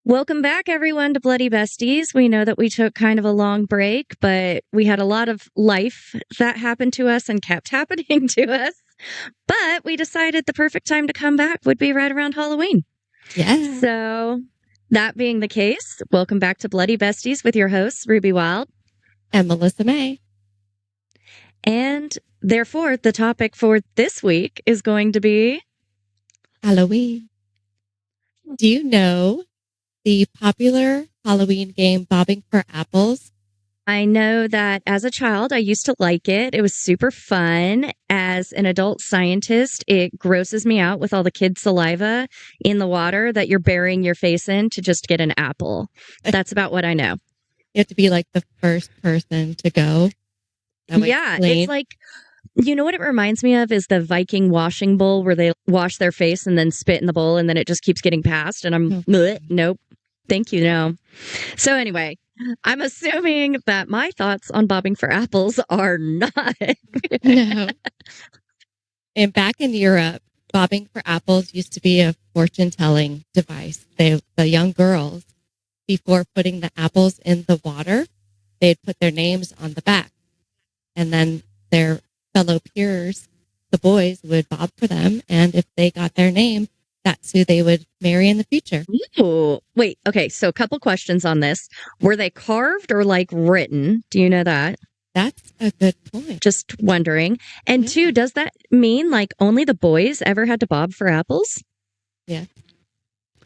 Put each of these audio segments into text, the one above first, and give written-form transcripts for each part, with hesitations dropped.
Welcome back, everyone, to Bloody Besties. We know that we took kind of a long break, but we had a lot of life that happened to us and kept happening to us. But we decided the perfect time to come back would be right around Halloween. Yeah. So, that being the case, welcome back to Bloody Besties with your hosts, Ruby Wild and Melissa May. And therefore, the topic for this week is going to be Halloween. Do you know the popular Halloween game Bobbing for Apples? I know that as a child, I used to like it. It was super fun. As an adult scientist, it grosses me out with all the kid saliva in the water that you're burying your face in to just get an apple. That's about what I know. You have to be like the first person to go. Yeah, it's like, you know what it reminds me of is the Viking washing bowl where they wash their face and then spit in the bowl and then it just keeps getting passed. And I'm, nope, thank you, no. So anyway, I'm assuming that my thoughts on bobbing for apples are not. No. And back in Europe, bobbing for apples used to be a fortune-telling device. The young girls, before putting the apples in the water, they'd put their names on the back. And then their fellow peers, the boys, would bob for them. And if they got their name, that's who they would marry in the future. Ooh, wait, okay, so a couple questions on this. Were they carved or like written? Do you know that? That's a good point. Just wondering. And two, does that mean like only the boys ever had to bob for apples? Yeah.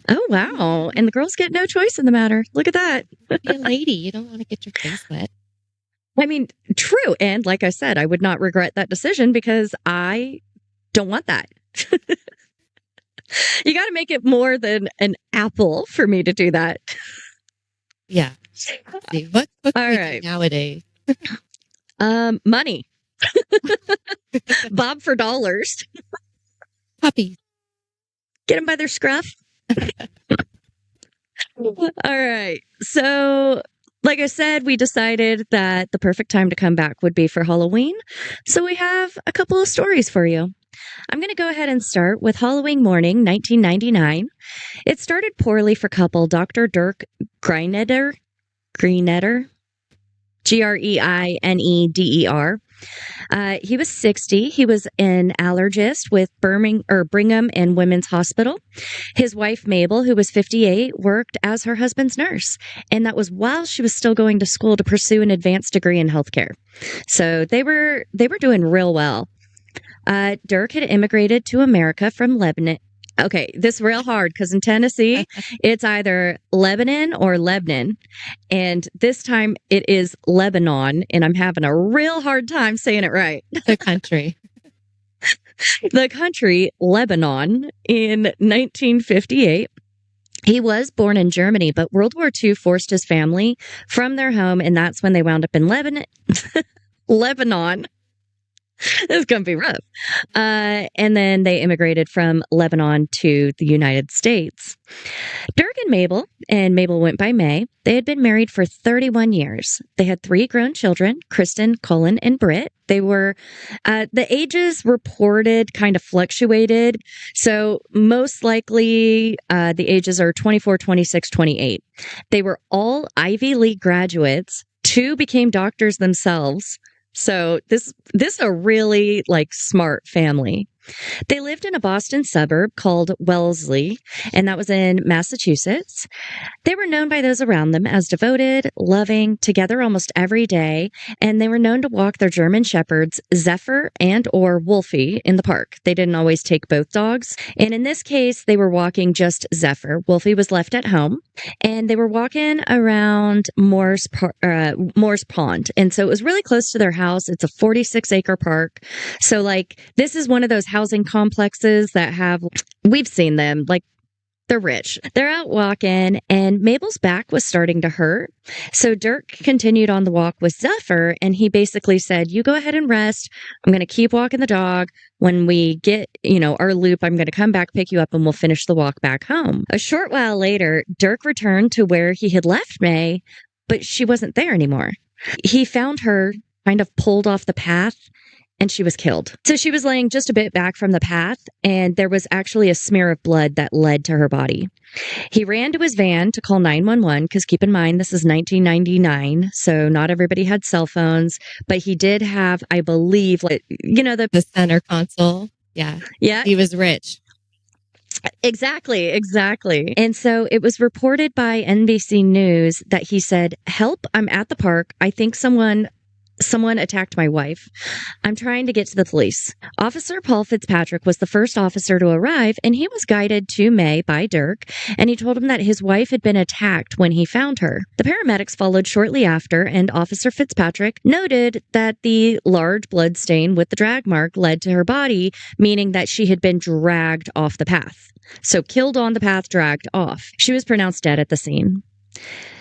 Oh, wow. And the girls get no choice in the matter. Look at that. Be a lady. You don't want to get your face wet. I mean, true. And like I said, I would not regret that decision because I don't want that. You got to make it more than an apple for me to do that. Yeah. What All right. Nowadays? Money. Bob for dollars. Puppies. Get them by their scruff. All right. So, like I said, we decided that the perfect time to come back would be for Halloween. So we have a couple of stories for you. I'm going to go ahead and start with Halloween morning, 1999. It started poorly for couple Dr. Dirk Greineder, Greineder. He was 60. He was an allergist with Brigham and Women's Hospital. His wife, Mabel, who was 58, worked as her husband's nurse. And that was while she was still going to school to pursue an advanced degree in healthcare. So they were doing real well. Dirk had immigrated to America from Lebanon. Okay, this is real hard because in Tennessee, it's either Lebanon or Lebanon. And this time it is Lebanon, and I'm having a real hard time saying it right. The country. The country, Lebanon, in 1958. He was born in Germany, but World War II forced his family from their home, and that's when they wound up in Lebanon. Lebanon. It's going to be rough. And then they immigrated from Lebanon to the United States. Dirk and Mabel went by May, they had been married for 31 years. They had 3 grown children, Kristen, Cullen, and Britt. They were, the ages reported kind of fluctuated. So most likely the ages are 24, 26, 28. They were all Ivy League graduates. 2 became doctors themselves. So this is a really like smart family. They lived in a Boston suburb called Wellesley, and that was in Massachusetts. They were known by those around them as devoted, loving, together almost every day, and they were known to walk their German shepherds, Zephyr and or Wolfie, in the park. They didn't always take both dogs, and in this case, they were walking just Zephyr. Wolfie was left at home, and they were walking around Moore's Pond, and so it was really close to their house. It's a 46-acre park, so like this is one of those housing complexes that have, we've seen them, like they're rich. They're out walking, and Mabel's back was starting to hurt. So Dirk continued on the walk with Zephyr, and he basically said, you go ahead and rest. I'm going to keep walking the dog. When we get, our loop, I'm going to come back, pick you up, and we'll finish the walk back home. A short while later, Dirk returned to where he had left May, but she wasn't there anymore. He found her kind of pulled off the path, and she was killed. So she was laying just a bit back from the path, and there was actually a smear of blood that led to her body. He ran to his van to call 911, because keep in mind, this is 1999, so not everybody had cell phones, but he did have, I believe, the center console. Yeah. Yeah. He was rich. Exactly. And so it was reported by NBC News that he said, help, I'm at the park. I think someone attacked my wife. I'm trying to get to the police. Officer Paul Fitzpatrick was the first officer to arrive, and he was guided to May by Dirk, and he told him that his wife had been attacked when he found her. The paramedics followed shortly after, and Officer Fitzpatrick noted that the large blood stain with the drag mark led to her body, meaning that she had been dragged off the path. So killed on the path, dragged off. She was pronounced dead at the scene.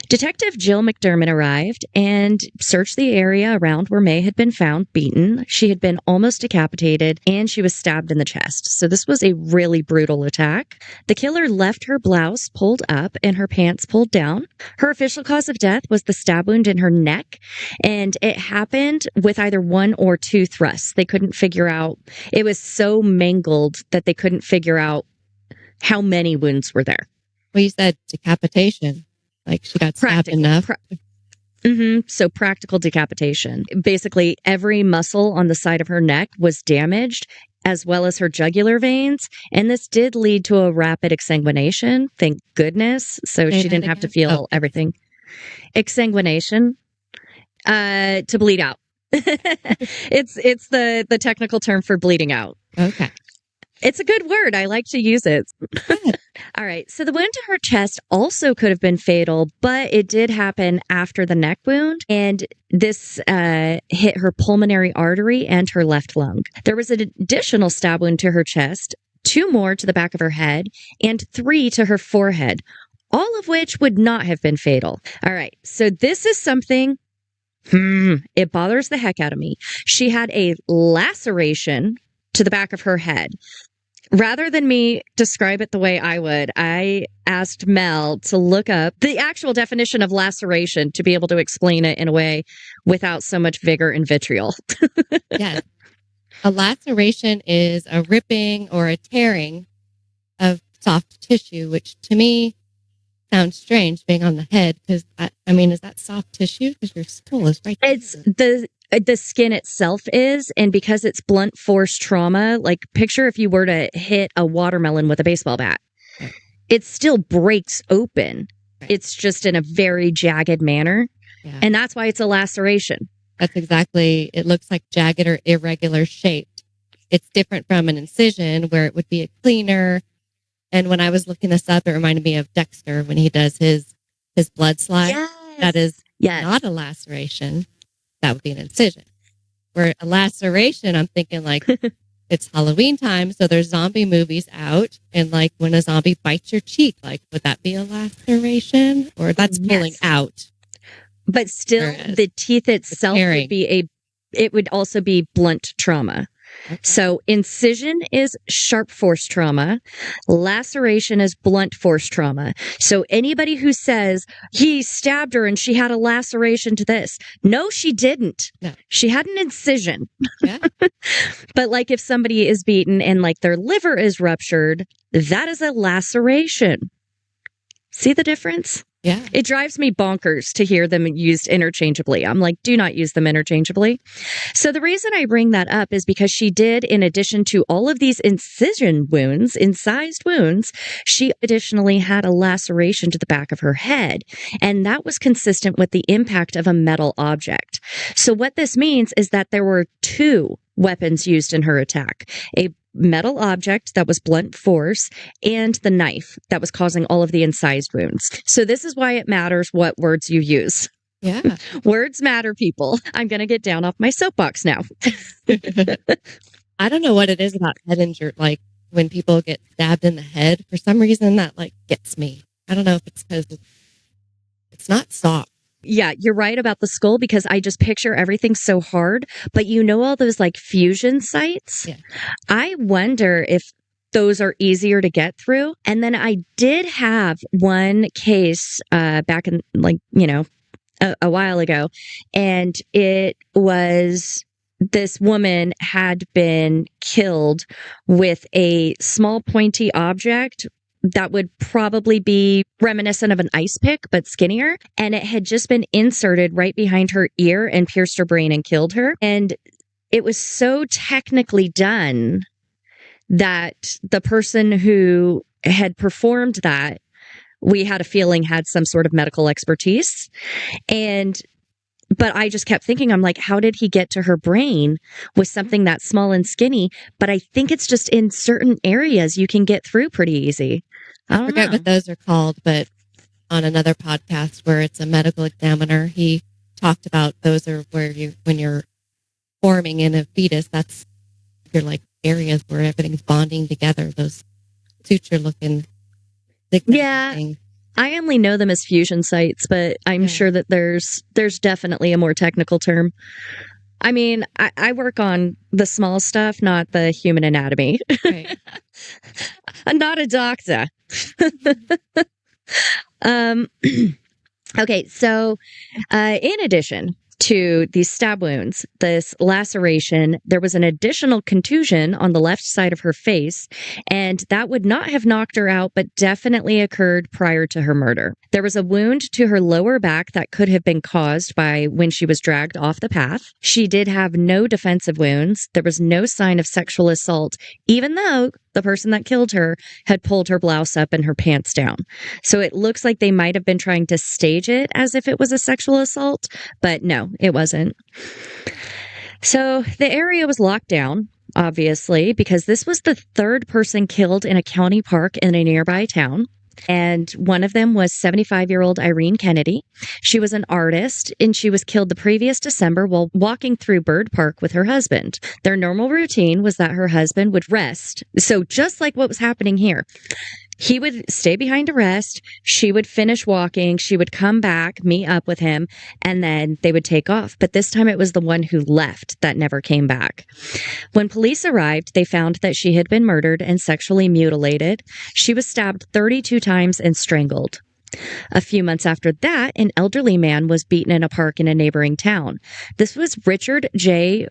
Detective Jill McDermott arrived and searched the area around where May had been found beaten. She had been almost decapitated, and she was stabbed in the chest. So this was a really brutal attack. The killer left her blouse pulled up and her pants pulled down. Her official cause of death was the stab wound in her neck, and it happened with either one or two thrusts. They couldn't figure out. It was so mangled that they couldn't figure out how many wounds were there. Well, you said decapitation. Like she got stabbed enough. So practical decapitation. Basically, every muscle on the side of her neck was damaged, as well as her jugular veins. And this did lead to a rapid exsanguination. Thank goodness. So she didn't have to feel everything. Exsanguination, to bleed out. It's the technical term for bleeding out. Okay. It's a good word. I like to use it. All right. So the wound to her chest also could have been fatal, but it did happen after the neck wound. And this hit her pulmonary artery and her left lung. There was an additional stab wound to her chest, 2 more to the back of her head, and 3 to her forehead, all of which would not have been fatal. All right. So this is something, it bothers the heck out of me. She had a laceration to the back of her head. Rather than me describe it the way I would, I asked Mel to look up the actual definition of laceration to be able to explain it in a way without so much vigor and vitriol. Yes. A laceration is a ripping or a tearing of soft tissue, which to me sounds strange being on the head because, is that soft tissue? Because your skull is right there. It's the skin itself is, and because it's blunt force trauma, like picture if you were to hit a watermelon with a baseball bat, it still breaks open. Right. It's just in a very jagged manner. Yeah. And that's why it's a laceration. That's exactly, it looks like jagged or irregular shaped. It's different from an incision where it would be a cleaner. And when I was looking this up, it reminded me of Dexter when he does his blood slide. Yes. That is not a laceration. That would be an incision. Where a laceration, I'm thinking like it's Halloween time, so there's zombie movies out, and like when a zombie bites your cheek, like would that be a laceration, or that's pulling out? But still, the teeth itself would be it would also be blunt trauma. Okay. So incision is sharp force trauma. Laceration is blunt force trauma. So anybody who says he stabbed her and she had a laceration to this, no, she didn't. No. She had an incision. Yeah. But like if somebody is beaten and like their liver is ruptured, that is a laceration. See the difference? Yeah. It drives me bonkers to hear them used interchangeably. I'm like, do not use them interchangeably. So the reason I bring that up is because she did, in addition to all of these incised wounds, she additionally had a laceration to the back of her head. And that was consistent with the impact of a metal object. So what this means is that there were two weapons used in her attack: a metal object that was blunt force and the knife that was causing all of the incised wounds. So this is why it matters what words you use. Yeah. Words matter, people. I'm going to get down off my soapbox now. I don't know what it is about head injury. Like when people get stabbed in the head, for some reason that like gets me. I don't know if it's because it's not soft. Yeah, you're right about the skull, because I just picture everything so hard. But you know, all those like fusion sites? Yeah. I wonder if those are easier to get through. And then I did have one case back in a while ago. And it was this woman had been killed with a small pointy object that would probably be reminiscent of an ice pick, but skinnier. And it had just been inserted right behind her ear and pierced her brain and killed her. And it was so technically done that the person who had performed that, we had a feeling had some sort of medical expertise. But I just kept thinking, I'm like, how did he get to her brain with something that small and skinny? But I think it's just in certain areas you can get through pretty easy. I forget what those are called, but on another podcast where it's a medical examiner, he talked about those are where when you're forming in a fetus, that's your like areas where everything's bonding together, those suture looking. Yeah. Things. I only know them as fusion sites, but I'm sure that there's definitely a more technical term. I mean, I work on the small stuff, not the human anatomy. Right. I'm not a doctor. Okay, so in addition to these stab wounds, this laceration, there was an additional contusion on the left side of her face, and that would not have knocked her out, but definitely occurred prior to her murder. There was a wound to her lower back that could have been caused by when she was dragged off the path. She did have no defensive wounds. There was no sign of sexual assault, even though the person that killed her had pulled her blouse up and her pants down. So it looks like they might have been trying to stage it as if it was a sexual assault, but no, it wasn't. So the area was locked down, obviously, because this was the third person killed in a county park in a nearby town. And one of them was 75-year-old Irene Kennedy. She was an artist, and she was killed the previous December while walking through Bird Park with her husband. Their normal routine was that her husband would rest. So just like what was happening here, he would stay behind to rest. She would finish walking. She would come back, meet up with him, and then they would take off. But this time it was the one who left that never came back. When police arrived, they found that she had been murdered and sexually mutilated. She was stabbed 32 times and strangled. A few months after that, an elderly man was beaten in a park in a neighboring town. This was Richard J.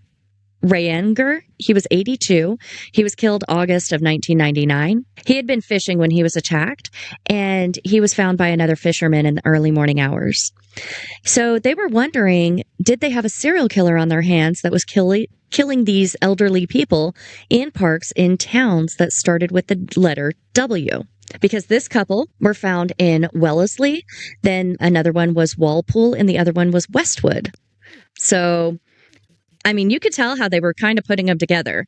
Reyenger. He was 82. He was killed August of 1999. He had been fishing when he was attacked, and he was found by another fisherman in the early morning hours. So they were wondering, did they have a serial killer on their hands that was killing these elderly people in parks in towns that started with the letter W? Because this couple were found in Wellesley, then another one was Walpole, and the other one was Westwood. So I mean, you could tell how they were kind of putting them together.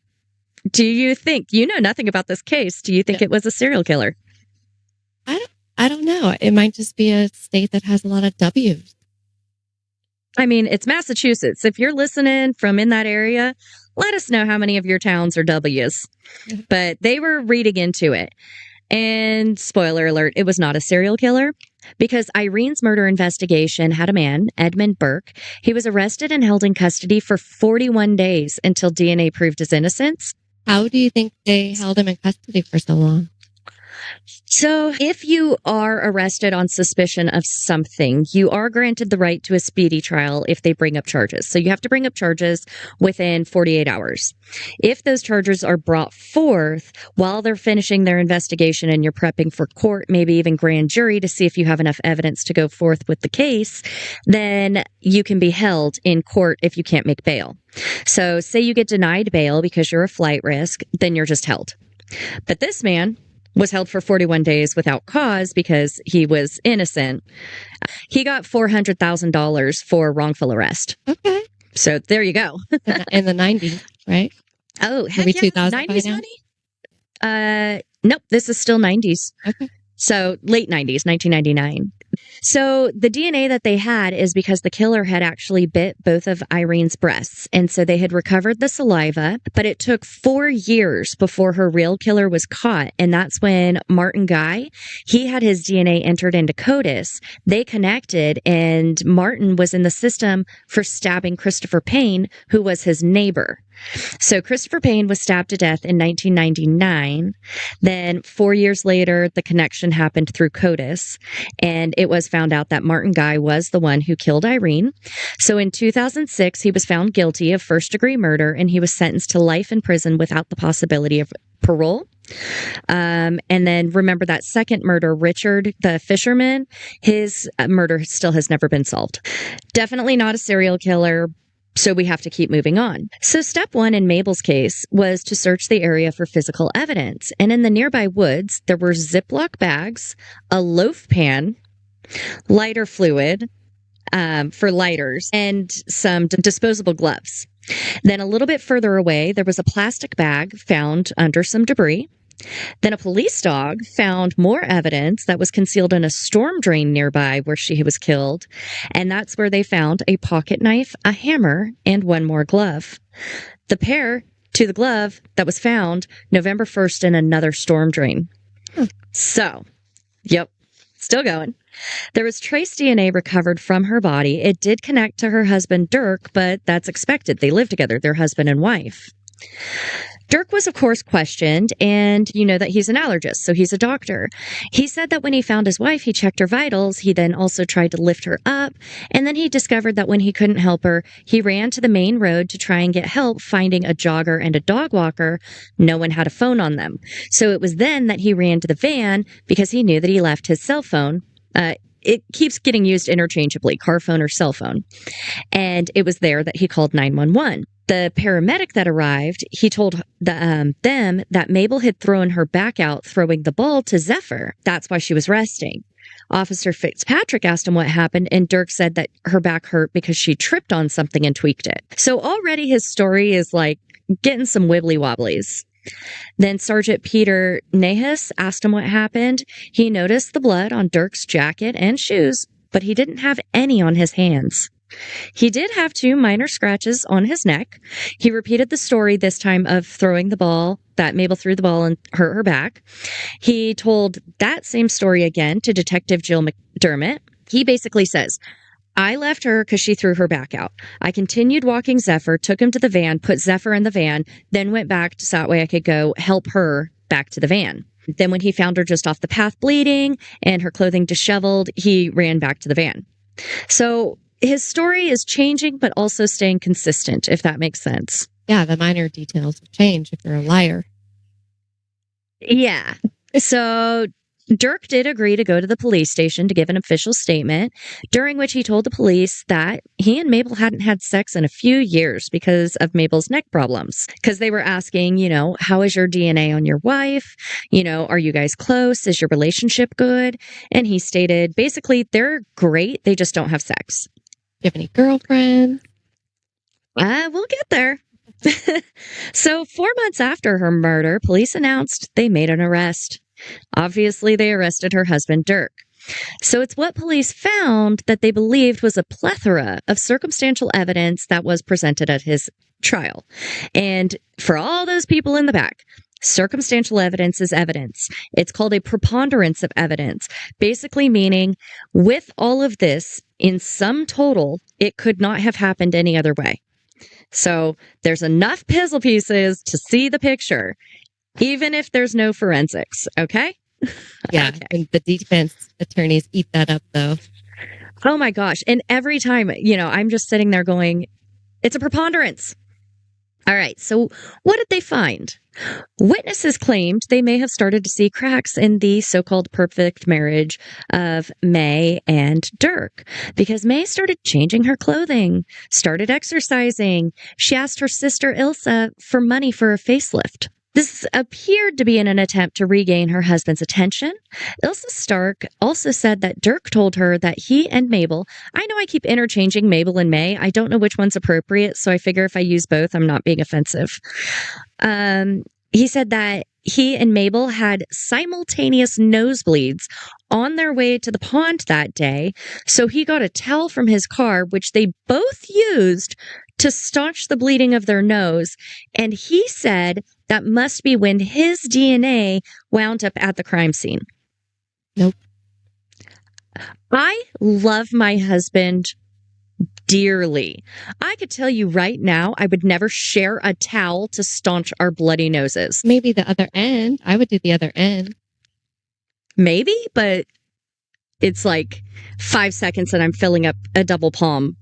Do you think, you know nothing about this case, do you think it was a serial killer? I don't know. It might just be a state that has a lot of W's. I mean, it's Massachusetts. If you're listening from in that area, let us know how many of your towns are W's. But they were reading into it. And spoiler alert, it was not a serial killer, because Irene's murder investigation had a man, Edmund Burke. He was arrested and held in custody for 41 days until DNA proved his innocence. How do you think they held him in custody for so long? So, if you are arrested on suspicion of something, you are granted the right to a speedy trial if they bring up charges. So, you have to bring up charges within 48 hours. If those charges are brought forth while they're finishing their investigation and you're prepping for court, maybe even grand jury to see if you have enough evidence to go forth with the case, then you can be held in court if you can't make bail. So, say you get denied bail because you're a flight risk, then you're just held. But this man was held for 41 days without cause because he was innocent. He got $400,000 for wrongful arrest. Okay. So there you go. In the 90s, right? Oh, Maybe yeah, 2000 90s by now? money? Nope, this is still 90s. Okay. So late 90s, 1999. So the DNA that they had is because the killer had actually bit both of Irene's breasts. And so they had recovered the saliva, but it took 4 years before her real killer was caught. And that's when Martin Guy, he had his DNA entered into CODIS. They connected, and Martin was in the system for stabbing Christopher Payne, who was his neighbor. So Christopher Payne was stabbed to death in 1999. Then 4 years later, the connection happened through CODIS, and it was found out that Martin Guy was the one who killed Irene. So in 2006, he was found guilty of first-degree murder, and he was sentenced to life in prison without the possibility of parole. And then remember that second murder, Richard, the fisherman, his murder still has never been solved. Definitely not a serial killer. So we have to keep moving on. So step one in Mabel's case was to search the area for physical evidence. And in the nearby woods, there were Ziploc bags, a loaf pan, lighter fluid for lighters, and some disposable gloves. Then a little bit further away, there was a plastic bag found under some debris. Then a police dog found more evidence that was concealed in a storm drain nearby where she was killed. And that's where they found a pocket knife, a hammer, and one more glove. The pair to the glove that was found November 1st in another storm drain. So, yep, still going. There was trace DNA recovered from her body. It did connect to her husband, Dirk, but that's expected. They live together. They're husband and wife. Dirk was, of course, questioned, and you know that he's an allergist, so he's a doctor. He said that when he found his wife, he checked her vitals. He then also tried to lift her up, and then he discovered that when he couldn't help her, he ran to the main road to try and get help finding a jogger and a dog walker. No one had a phone on them. So it was then that he ran to the van because he knew that he left his cell phone. It keeps getting used interchangeably, car phone or cell phone. And it was there that he called 911. The paramedic that arrived, he told them that Mabel had thrown her back out throwing the ball to Zephyr. That's why she was resting. Officer Fitzpatrick asked him what happened, and Dirk said that her back hurt because she tripped on something and tweaked it. So already his story is like getting some wibbly wobblies. Then Sergeant Peter Nahas asked him what happened. He noticed the blood on Dirk's jacket and shoes, but he didn't have any on his hands. He did have 2 minor scratches on his neck. He repeated the story this time of throwing the ball, that Mabel threw the ball and hurt her back. He told that same story again to Detective Jill McDermott. He basically says, I left her because she threw her back out. I continued walking Zephyr, took him to the van, put Zephyr in the van, then went back so that way I could go help her back to the van. Then when he found her just off the path bleeding and her clothing disheveled, he ran back to the van. So his story is changing, but also staying consistent, if that makes sense. Yeah, the minor details change if you're a liar. Yeah. So Dirk did agree to go to the police station to give an official statement, during which he told the police that he and Mabel hadn't had sex in a few years because of Mabel's neck problems. Because they were asking, how is your DNA on your wife? Are you guys close? Is your relationship good? And he stated, basically, they're great. They just don't have sex. Do you have any girlfriends? We'll get there. So 4 months after her murder, police announced they made an arrest. Obviously, they arrested her husband, Dirk. So it's what police found that they believed was a plethora of circumstantial evidence that was presented at his trial. And for all those people in the back, circumstantial evidence is evidence. It's called a preponderance of evidence, basically meaning with all of this, in sum total, it could not have happened any other way. So there's enough puzzle pieces to see the picture, even if there's no forensics, okay? Yeah. Okay. And the defense attorneys eat that up, though. Oh my gosh. And every time, I'm just sitting there going, it's a preponderance. All right. So what did they find? Witnesses claimed they may have started to see cracks in the so-called perfect marriage of May and Dirk because May started changing her clothing, started exercising. She asked her sister Ilsa for money for a facelift. This appeared to be in an attempt to regain her husband's attention. Ilsa Stark also said that Dirk told her that he and Mabel, I know I keep interchanging Mabel and May. I don't know which one's appropriate, so I figure if I use both, I'm not being offensive. He said that he and Mabel had simultaneous nosebleeds on their way to the pond that day. So he got a towel from his car, which they both used to staunch the bleeding of their nose. And he said that must be when his DNA wound up at the crime scene. Nope. I love my husband dearly. I could tell you right now, I would never share a towel to staunch our bloody noses. Maybe the other end. I would do the other end. Maybe, but it's like 5 seconds and I'm filling up a double palm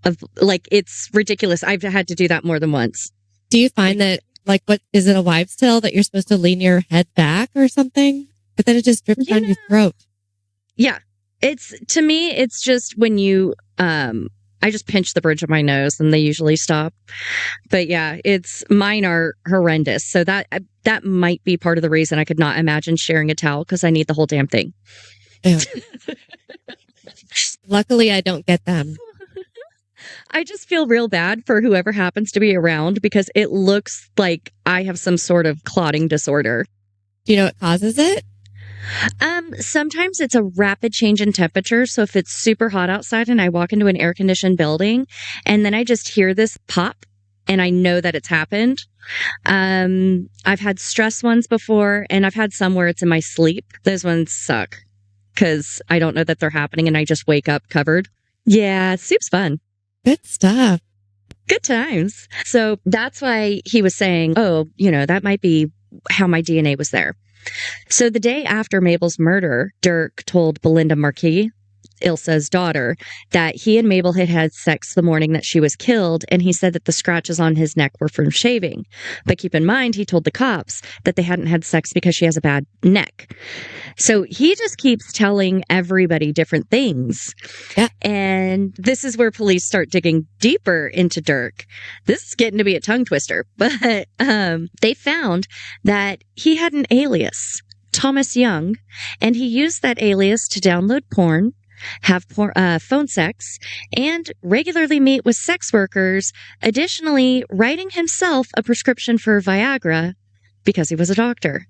of it's ridiculous. I've had to do that more than once. Do you find that, what is it a wives' tale that you're supposed to lean your head back or something? But then it just drips down your throat. Yeah. To me, it's just when you, I just pinch the bridge of my nose and they usually stop. But yeah, mine are horrendous. So that might be part of the reason I could not imagine sharing a towel because I need the whole damn thing. Yeah. Luckily, I don't get them. I just feel real bad for whoever happens to be around because it looks like I have some sort of clotting disorder. Do you know what causes it? Sometimes it's a rapid change in temperature. So if it's super hot outside and I walk into an air conditioned building and then I just hear this pop and I know that it's happened. I've had stress ones before and I've had some where it's in my sleep. Those ones suck because I don't know that they're happening and I just wake up covered. Yeah, soup's fun. Good stuff. Good times. So that's why he was saying, that might be how my DNA was there. So the day after Mabel's murder, Dirk told Belinda Marquis, Ilsa's daughter, that he and Mabel had had sex the morning that she was killed, and he said that the scratches on his neck were from shaving. But keep in mind, he told the cops that they hadn't had sex because she has a bad neck. So he just keeps telling everybody different things. Yeah. And this is where police start digging deeper into Dirk. This is getting to be a tongue twister, but they found that he had an alias, Thomas Young, and he used that alias to download porn, have phone sex, and regularly meet with sex workers, additionally writing himself a prescription for Viagra because he was a doctor.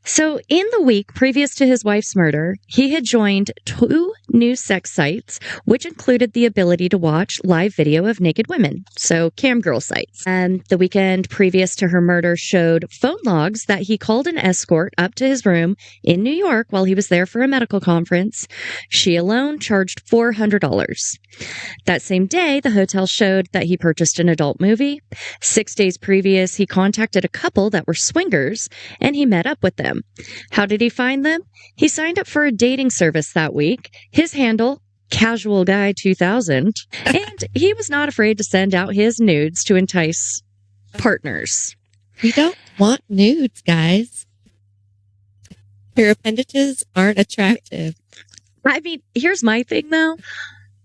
So in the week previous to his wife's murder, he had joined 2 new sex sites, which included the ability to watch live video of naked women, so camgirl sites. And the weekend previous to her murder showed phone logs that he called an escort up to his room in New York while he was there for a medical conference. She alone charged $400. That same day, the hotel showed that he purchased an adult movie. 6 days previous, he contacted a couple that were swingers, and he met up with them. How did he find them? He signed up for a dating service that week. His handle, Casual Guy 2000, and he was not afraid to send out his nudes to entice partners. We don't want nudes, guys. Your appendages aren't attractive. I mean, here's my thing, though.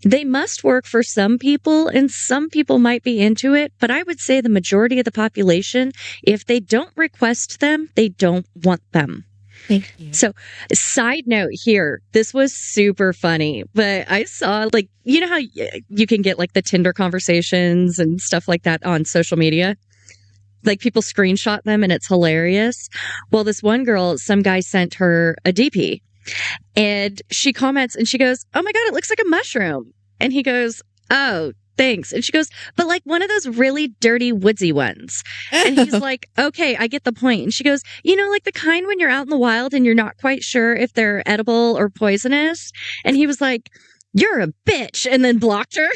They must work for some people, and some people might be into it, but I would say the majority of the population, if they don't request them, they don't want them. Thank you. So, side note here, this was super funny, but I saw, you know how you can get the Tinder conversations and stuff like that on social media? People screenshot them and it's hilarious. Well, this one girl, some guy sent her a DP. And she comments and she goes, "Oh my God, it looks like a mushroom." And he goes, "Oh, thanks." And she goes, "But one of those really dirty woodsy ones." And he's like, "Okay, I get the point." And she goes, the kind when you're out in the wild and you're not quite sure if they're edible or poisonous." And he was like, "You're a bitch." And then blocked her.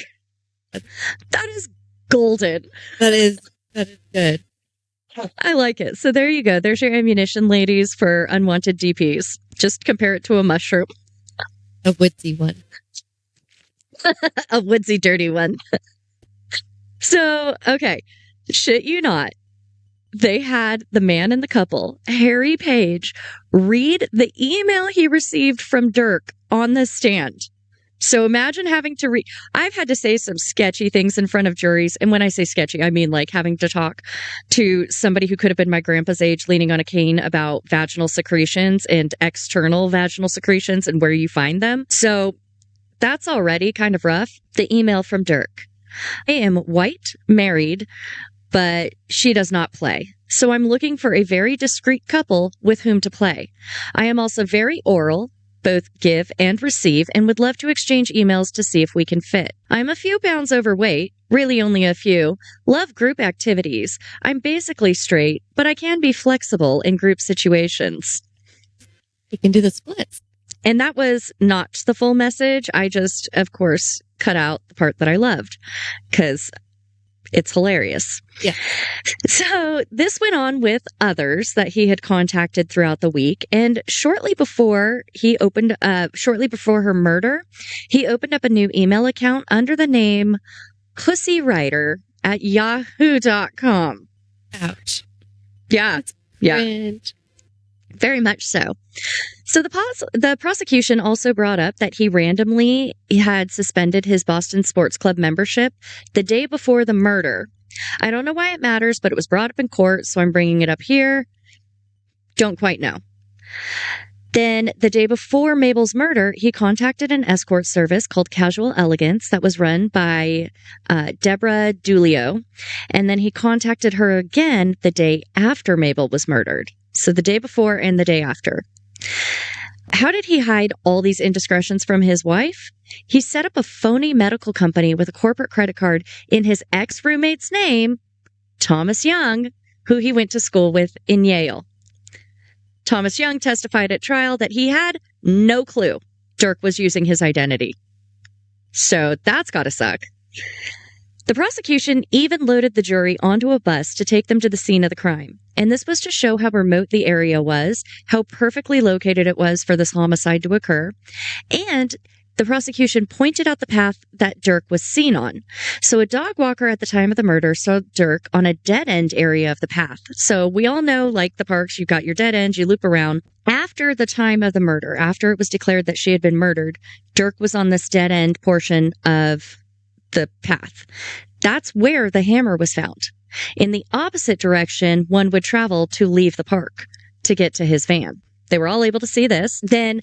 That is golden. That is good. I like it. So there you go. There's your ammunition, ladies, for unwanted DPs. Just compare it to a mushroom. A woodsy one. A woodsy, dirty one. So, okay. Shit you not. They had the man in the couple, Harry Page, read the email he received from Dirk on the stand. So imagine having to read. I've had to say some sketchy things in front of juries. And when I say sketchy, I mean like having to talk to somebody who could have been my grandpa's age leaning on a cane about vaginal secretions and external vaginal secretions and where you find them. So that's already kind of rough. The email from Dirk. I am white, married, but she does not play. So I'm looking for a very discreet couple with whom to play. I am also very oral, both give and receive, and would love to exchange emails to see if we can fit. I'm a few pounds overweight, really only a few, love group activities. I'm basically straight, but I can be flexible in group situations. You can do the splits. And that was not the full message. I just, of course, cut out the part that I loved because it's hilarious. Yeah. So this went on with others that he had contacted throughout the week. And shortly before her murder, he opened up a new email account under the name pussywriter@yahoo.com. Ouch. Yeah. Yeah. Cringe. Very much so. So the prosecution also brought up that he randomly had suspended his Boston Sports Club membership the day before the murder. I don't know why it matters, but it was brought up in court, so I'm bringing it up here. Don't quite know. Then the day before Mabel's murder, he contacted an escort service called Casual Elegance that was run by Deborah Dulio. And then he contacted her again the day after Mabel was murdered. So the day before and the day after. How did he hide all these indiscretions from his wife? He set up a phony medical company with a corporate credit card in his ex-roommate's name, Thomas Young, who he went to school with in Yale. Thomas Young testified at trial that he had no clue Dirk was using his identity. So that's gotta suck. The prosecution even loaded the jury onto a bus to take them to the scene of the crime. And this was to show how remote the area was, how perfectly located it was for this homicide to occur. And the prosecution pointed out the path that Dirk was seen on. So a dog walker at the time of the murder saw Dirk on a dead-end area of the path. So we all know, like the parks, you've got your dead end, you loop around. After the time of the murder, after it was declared that she had been murdered, Dirk was on this dead-end portion of the path. That's where the hammer was found. In the opposite direction, one would travel to leave the park to get to his van. They were all able to see this. Then,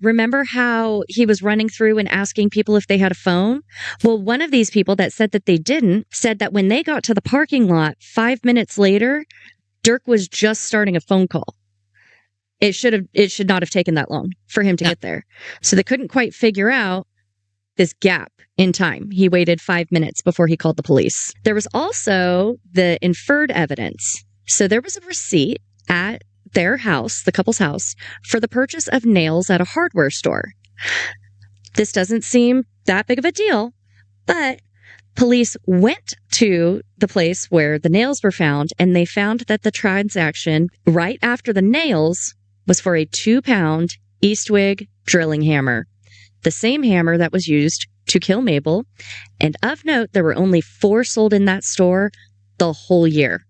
remember how he was running through and asking people if they had a phone? Well, one of these people that said that they didn't said that when they got to the parking lot 5 minutes later, Dirk was just starting a phone call. It should not have taken that long for him to get there. So they couldn't quite figure out this gap in time. He waited 5 minutes before he called the police. There was also the inferred evidence. So there was a receipt at their house, the couple's house, for the purchase of nails at a hardware store. This doesn't seem that big of a deal, but police went to the place where the nails were found, and they found that the transaction right after the nails was for a 2-pound Eastwig drilling hammer. The same hammer that was used to kill Mabel. And of note, there were only 4 sold in that store the whole year.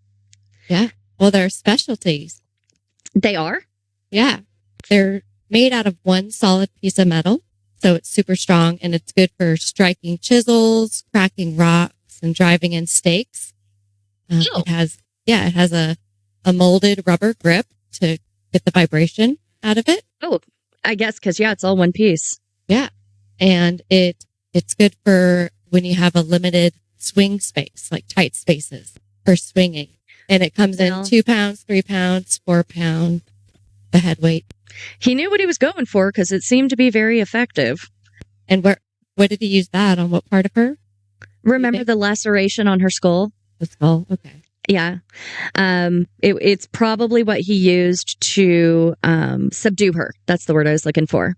Yeah. Well, they're specialties. They are? Yeah. They're made out of one solid piece of metal. So it's super strong and it's good for striking chisels, cracking rocks, and driving in stakes. It has a molded rubber grip to get the vibration out of it. Oh, I guess because, it's all one piece. Yeah. And it's good for when you have a limited swing space, like tight spaces for swinging. And it comes in 2 pounds, 3 pounds, 4 pounds, the head weight. He knew what he was going for because it seemed to be very effective. And what did he use that on? What part of her? Remember the laceration on her skull? The skull. Okay. Yeah. It's probably what he used to subdue her. That's the word I was looking for.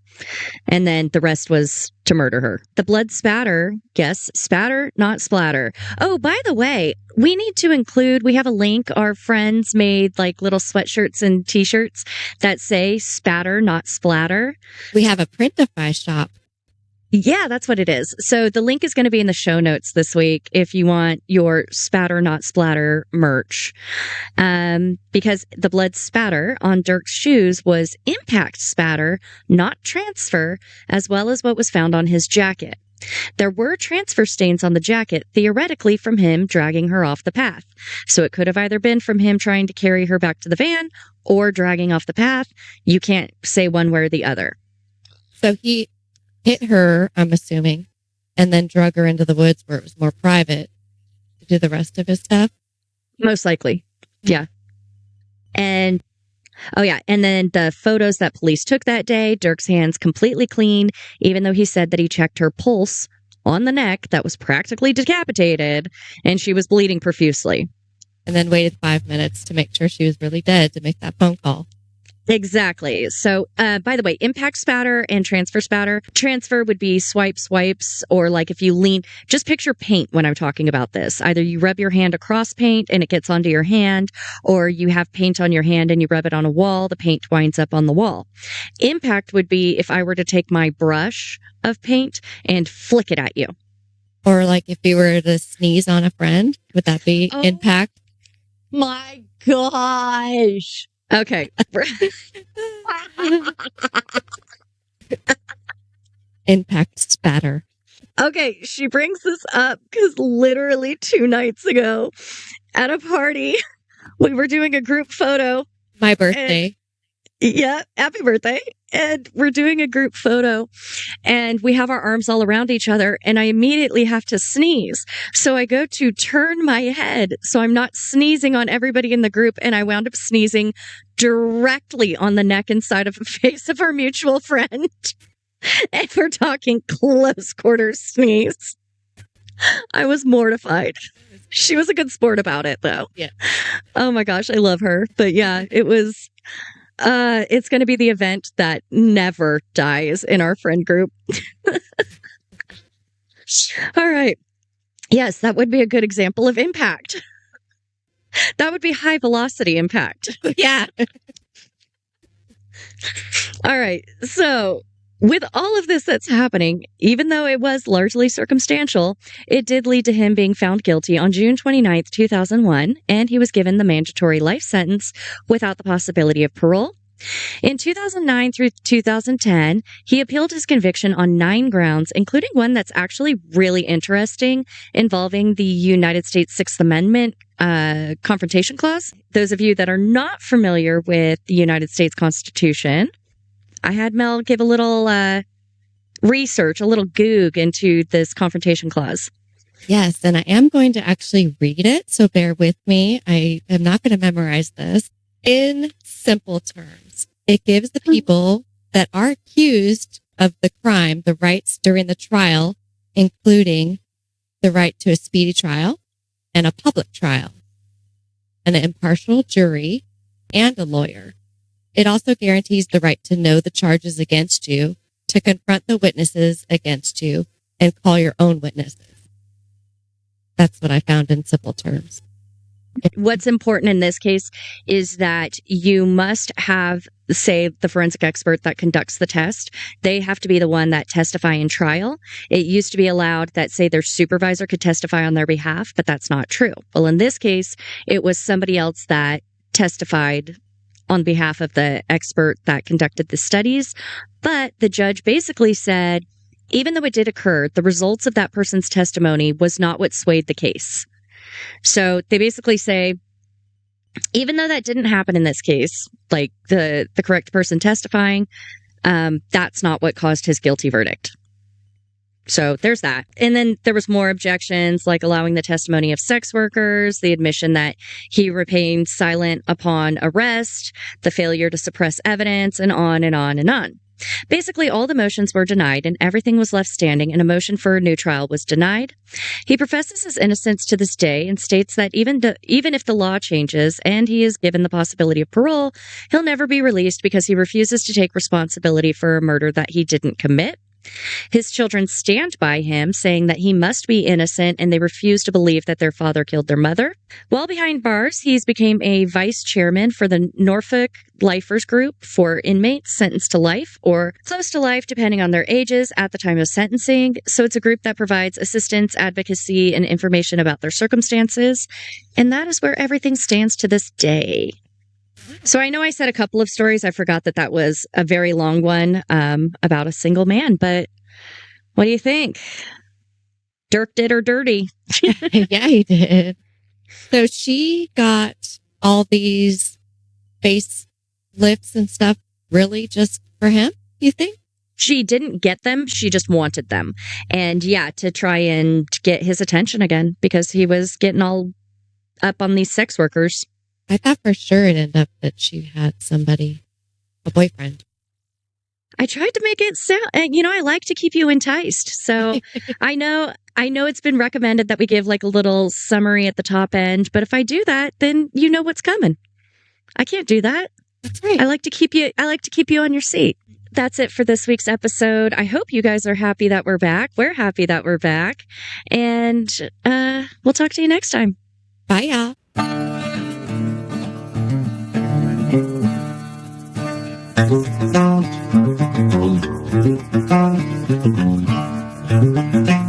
And then the rest was to murder her. The blood spatter, yes, spatter, not splatter. Oh, by the way, we need to include, we have a link. Our friends made like little sweatshirts and t-shirts that say spatter, not splatter. We have a Printify shop. Yeah, that's what it is. So the link is going to be in the show notes this week if you want your spatter, not splatter merch. Because the blood spatter on Dirk's shoes was impact spatter, not transfer, as well as what was found on his jacket. There were transfer stains on the jacket, theoretically from him dragging her off the path. So it could have either been from him trying to carry her back to the van or dragging off the path. You can't say one way or the other. So he hit her, I'm assuming, and then drug her into the woods where it was more private to do the rest of his stuff. Most likely. Yeah. And and then the photos that police took that day, Dirk's hands completely clean, even though he said that he checked her pulse on the neck that was practically decapitated and she was bleeding profusely. And then waited 5 minutes to make sure she was really dead to make that phone call. Exactly. So, by the way, impact spatter and transfer spatter. Transfer would be swipes, or like if you lean, just picture paint when I'm talking about this. Either you rub your hand across paint and it gets onto your hand, or you have paint on your hand and you rub it on a wall, the paint winds up on the wall. Impact would be if I were to take my brush of paint and flick it at you. Or like if you were to sneeze on a friend, would that be impact? My gosh. Okay. Impact spatter. Okay, she brings this up because literally 2 nights ago at a party, we were doing a group photo. My birthday. Yeah, happy birthday. And we're doing a group photo and we have our arms all around each other and I immediately have to sneeze. So I go to turn my head so I'm not sneezing on everybody in the group and I wound up sneezing directly on the neck and side of the face of our mutual friend. And we're talking close quarters sneeze. I was mortified. She was a good sport about it though. Yeah. Oh my gosh, I love her. But yeah, it was... it's going to be the event that never dies in our friend group. All right. Yes, that would be a good example of impact. That would be high velocity impact. Yeah. All right. So with all of this that's happening, even though it was largely circumstantial, it did lead to him being found guilty on June 29th, 2001, and he was given the mandatory life sentence without the possibility of parole. In 2009 through 2010, he appealed his conviction on 9 grounds, including one that's actually really interesting involving the United States Sixth Amendment Confrontation Clause. Those of you that are not familiar with the United States Constitution, I had Mel give a little research, a little goog into this Confrontation Clause. Yes, and I am going to actually read it, so bear with me. I am not going to memorize this. In simple terms, it gives the people that are accused of the crime the rights during the trial, including the right to a speedy trial and a public trial, an impartial jury, and a lawyer. It also guarantees the right to know the charges against you, to confront the witnesses against you, and call your own witnesses. That's what I found in simple terms. What's important in this case is that you must have, say, the forensic expert that conducts the test. They have to be the one that testify in trial. It used to be allowed that, say, their supervisor could testify on their behalf, but that's not true. Well, in this case, it was somebody else that testified on behalf of the expert that conducted the studies. But the judge basically said, even though it did occur, the results of that person's testimony was not what swayed the case. So they basically say, even though that didn't happen in this case, like the correct person testifying, that's not what caused his guilty verdict. So there's that. And then there was more objections, like allowing the testimony of sex workers, the admission that he remained silent upon arrest, the failure to suppress evidence, and on and on and on. Basically, all the motions were denied and everything was left standing, and a motion for a new trial was denied. He professes his innocence to this day and states that even if the law changes and he is given the possibility of parole, he'll never be released because he refuses to take responsibility for a murder that he didn't commit. His children stand by him, saying that he must be innocent, and they refuse to believe that their father killed their mother. While behind bars, he's became a vice chairman for the Norfolk Lifers Group for inmates sentenced to life or close to life, depending on their ages at the time of sentencing. So it's a group that provides assistance, advocacy, and information about their circumstances. And that is where everything stands to this day. So I know I said a couple of stories. I forgot that was a very long one about a single man. But what do you think? Dirk did her dirty. Yeah, he did. So she got all these face lifts and stuff really just for him, you think? She didn't get them. She just wanted them. And yeah, to try and get his attention again because he was getting all up on these sex workers. I thought for sure it ended up that she had somebody, a boyfriend. I tried to make it sound, I like to keep you enticed. So I know it's been recommended that we give like a little summary at the top end, but if I do that, then you know what's coming. I can't do that. That's right. I like to keep you on your seat. That's it for this week's episode. I hope you guys are happy that we're back. We're happy that we're back. And we'll talk to you next time. Bye, y'all. Thank you.